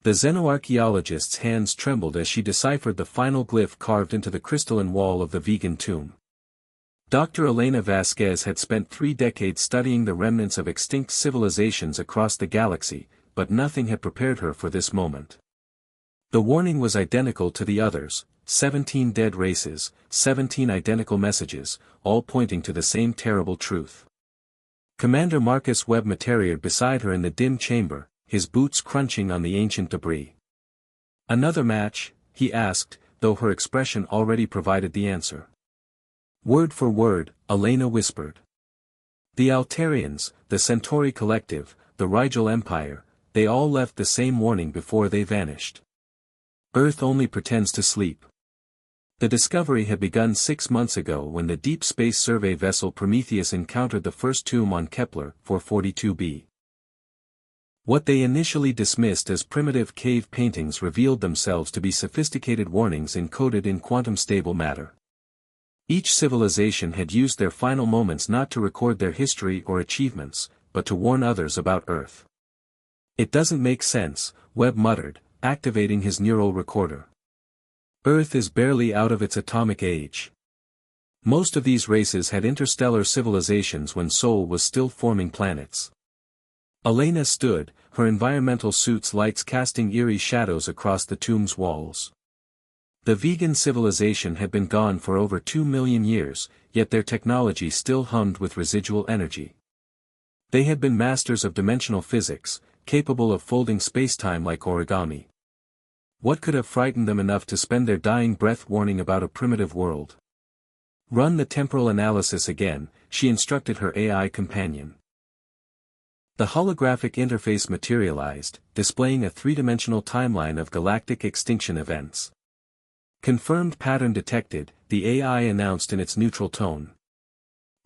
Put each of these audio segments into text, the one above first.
The xenoarchaeologist's hands trembled as she deciphered the final glyph carved into the crystalline wall of the vegan tomb. Dr. Elena Vasquez had spent 3 decades studying the remnants of extinct civilizations across the galaxy, but nothing had prepared her for this moment. The warning was identical to the others: 17 dead races, 17 identical messages, all pointing to the same terrible truth. Commander Marcus Webb materialized beside her in the dim chamber, his boots crunching on the ancient debris. "Another match?" he asked, though her expression already provided the answer. "Word for word," Elena whispered. "The Altarians, the Centauri Collective, the Rigel Empire, they all left the same warning before they vanished. Earth only pretends to sleep." The discovery had begun 6 months ago when the Deep Space Survey vessel Prometheus encountered the first tomb on Kepler 442b. What they initially dismissed as primitive cave paintings revealed themselves to be sophisticated warnings encoded in quantum-stable matter. Each civilization had used their final moments not to record their history or achievements, but to warn others about Earth. "It doesn't make sense," Webb muttered, activating his neural recorder. "Earth is barely out of its atomic age. Most of these races had interstellar civilizations when Sol was still forming planets." Elena stood, her environmental suit's lights casting eerie shadows across the tomb's walls. The vegan civilization had been gone for over 2 million years, yet their technology still hummed with residual energy. They had been masters of dimensional physics, capable of folding spacetime like origami. What could have frightened them enough to spend their dying breath warning about a primitive world? "Run the temporal analysis again," she instructed her AI companion. The holographic interface materialized, displaying a 3-dimensional timeline of galactic extinction events. "Confirmed pattern detected," the AI announced in its neutral tone.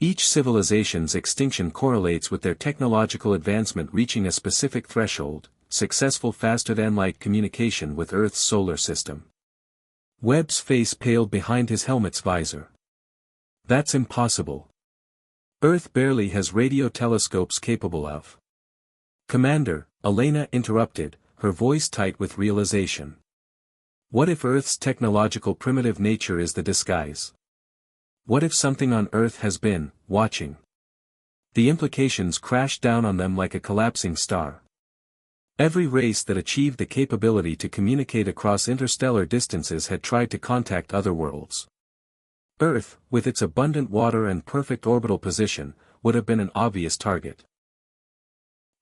Each civilization's extinction correlates with their technological advancement reaching a specific threshold: successful faster-than-light communication with Earth's solar system. Webb's face paled behind his helmet's visor. "That's impossible. Earth barely has radio telescopes capable of." "Commander," Elena interrupted, her voice tight with realization. "What if Earth's technological primitive nature is the disguise? What if something on Earth has been watching? The implications crashed down on them like a collapsing star. Every race that achieved the capability to communicate across interstellar distances had tried to contact other worlds. Earth, with its abundant water and perfect orbital position, would have been an obvious target.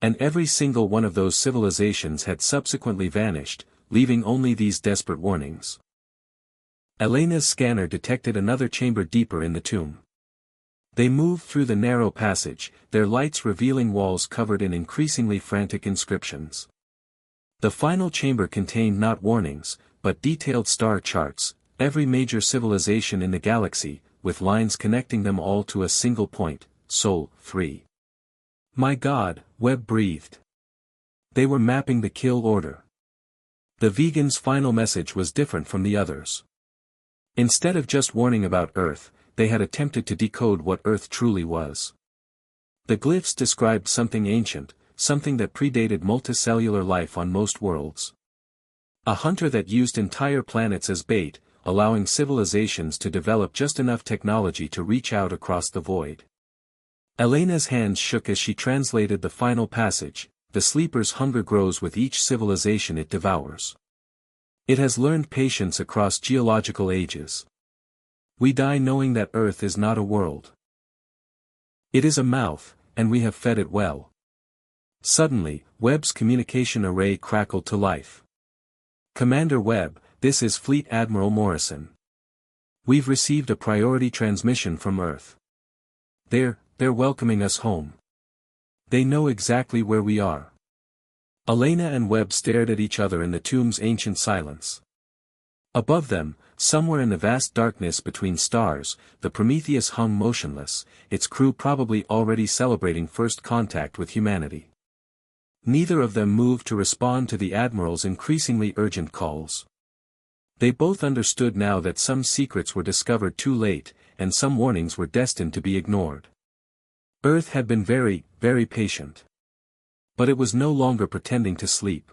And every single one of those civilizations had subsequently vanished, leaving only these desperate warnings." Elena's scanner detected another chamber deeper in the tomb. They moved through the narrow passage, their lights revealing walls covered in increasingly frantic inscriptions. The final chamber contained not warnings, but detailed star charts, every major civilization in the galaxy, with lines connecting them all to a single point: Sol 3. "My God," Webb breathed. They were mapping the kill order. The vegan's final message was different from the others. Instead of just warning about Earth, they had attempted to decode what Earth truly was. The glyphs described something ancient, something that predated multicellular life on most worlds. A hunter that used entire planets as bait, allowing civilizations to develop just enough technology to reach out across the void. Elena's hands shook as she translated the final passage: "The sleeper's hunger grows with each civilization it devours. It has learned patience across geological ages. We die knowing that Earth is not a world. It is a mouth, and we have fed it well." Suddenly, Webb's communication array crackled to life. "Commander Webb, this is Fleet Admiral Morrison. We've received a priority transmission from Earth. They're welcoming us home. They know exactly where we are." Elena and Webb stared at each other in the tomb's ancient silence. Above them, somewhere in the vast darkness between stars, the Prometheus hung motionless, its crew probably already celebrating first contact with humanity. Neither of them moved to respond to the Admiral's increasingly urgent calls. They both understood now that some secrets were discovered too late, and some warnings were destined to be ignored. Earth had been very, very patient. But it was no longer pretending to sleep.